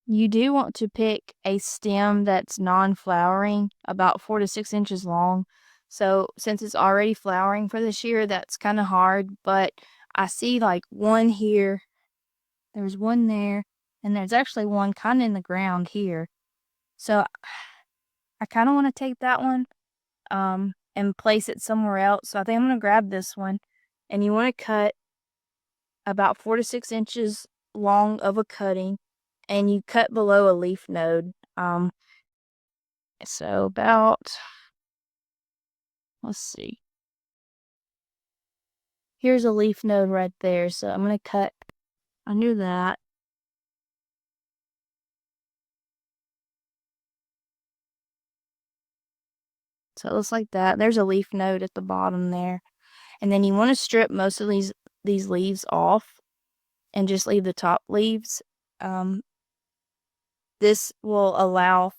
You do want to pick a stem that's non-flowering, about 4 to 6 inches long. So since it's already flowering for this year, that's kind of hard, but I see like one here, there's one there, and there's actually one kind of in the ground here. So I kind of want to take that one and place it somewhere else. So I think I'm going to grab this one, and you want to cut about 4 to 6 inches long of a cutting, and you cut below a leaf node. So about, let's see. Here's a leaf node right there. So I'm going to cut under that. So it looks like that. There's a leaf node at the bottom there. And then you want to strip most of these leaves off and just leave the top leaves. This will allow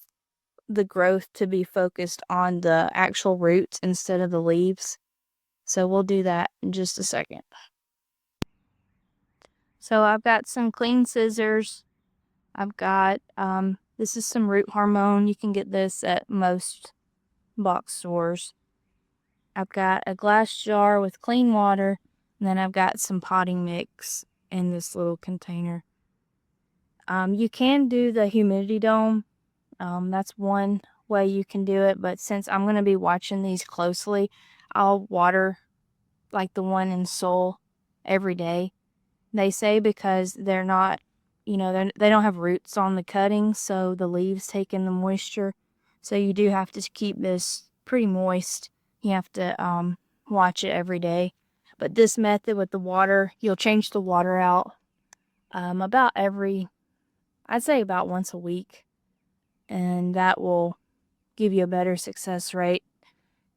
the growth to be focused on the actual roots instead of the leaves. So we'll do that in just a second. So I've got some clean scissors. I've got, this is some root hormone. You can get this at most box stores. I've got a glass jar with clean water, and then I've got some potting mix in this little container. You can do the humidity dome. That's one way you can do it, but since I'm going to be watching these closely, I'll water like the one in Seoul every day. They say because they're not, they don't have roots on the cuttings, so the leaves take in the moisture. So you do have to keep this pretty moist. You have to watch it every day. But this method with the water, you'll change the water out about I'd say about once a week. And that will give you a better success rate.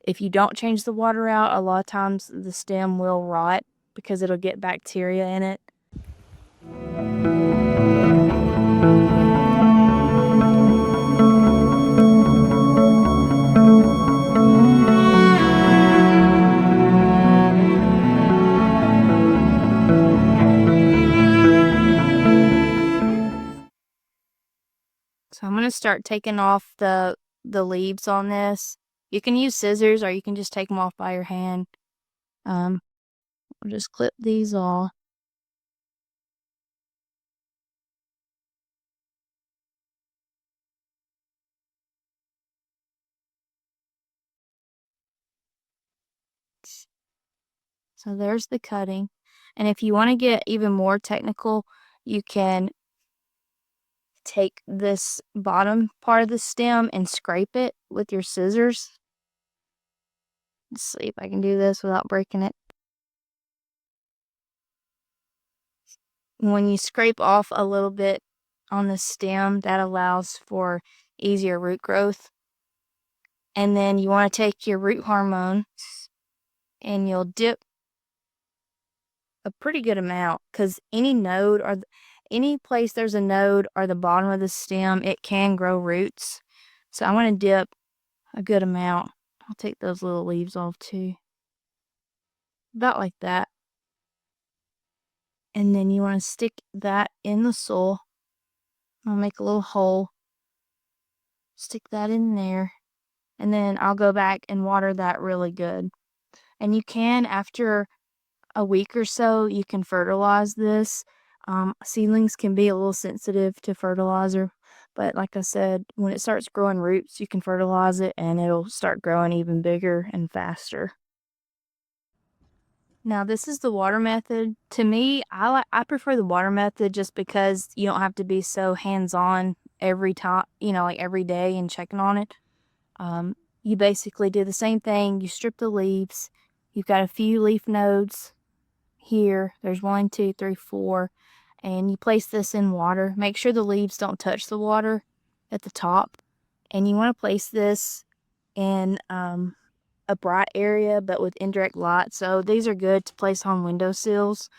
If you don't change the water out, a lot of times the stem will rot because it'll get bacteria in it. So I'm going to start taking off the leaves on this. You can use scissors or you can just take them off by your hand. I'll just clip these off. So there's the cutting. And if you want to get even more technical, you can take this bottom part of the stem and scrape it with your scissors. Let's see if I can do this without breaking it. When you scrape off a little bit on the stem, that allows for easier root growth. And then you want to take your root hormone and you'll dip a pretty good amount, because any node or any place there's a node or the bottom of the stem, it can grow roots. So I want to dip a good amount. I'll take those little leaves off too. About like that. And then you want to stick that in the soil. I'll make a little hole. Stick that in there. And then I'll go back and water that really good. And you can, after a week or so, you can fertilize this. Seedlings can be a little sensitive to fertilizer, but like I said, when it starts growing roots, you can fertilize it and it'll start growing even bigger and faster. Now this is the water method. To me, I prefer the water method just because you don't have to be so hands-on every time, like every day and checking on it. You basically do the same thing. You strip the leaves. You've got a few leaf nodes here. There's 1, 2, 3, 4. And you place this in water. Make sure the leaves don't touch the water at the top. And you want to place this in a bright area but with indirect light. So these are good to place on windowsills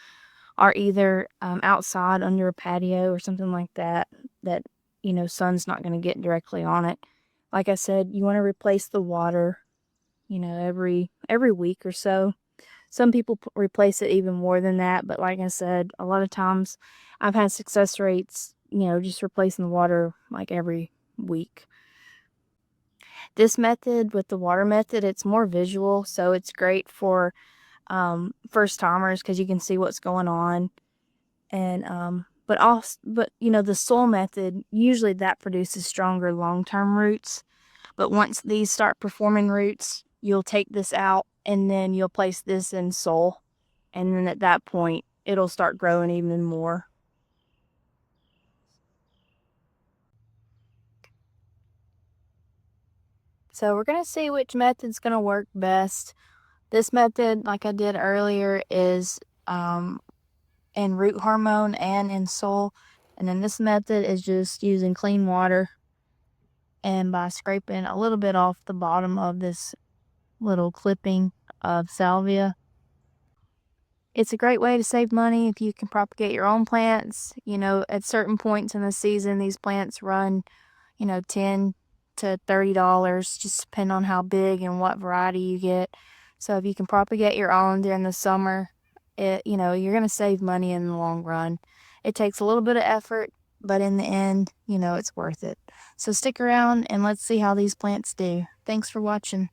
or either outside under a patio or something like that, that, sun's not going to get directly on it. Like I said, you want to replace the water, every week or so. Some people replace it even more than that, but like I said, a lot of times I've had success rates, just replacing the water like every week. This method with the water method, it's more visual, so it's great for first timers because you can see what's going on. And but the soil method, usually that produces stronger long-term roots. But once these start performing roots, you'll take this out and then you'll place this in soil, and then at that point it'll start growing even more. So we're gonna see which method's gonna work best. This method, like I did earlier, is in root hormone and in soil. And then this method is just using clean water and by scraping a little bit off the bottom of this little clipping of salvia. It's a great way to save money if you can propagate your own plants. At certain points in the season, these plants run, $10 to $30, just depending on how big and what variety you get. So if you can propagate your own during the summer, you're going to save money in the long run. It takes a little bit of effort, but in the end, it's worth it. So stick around and let's see how these plants do. Thanks for watching.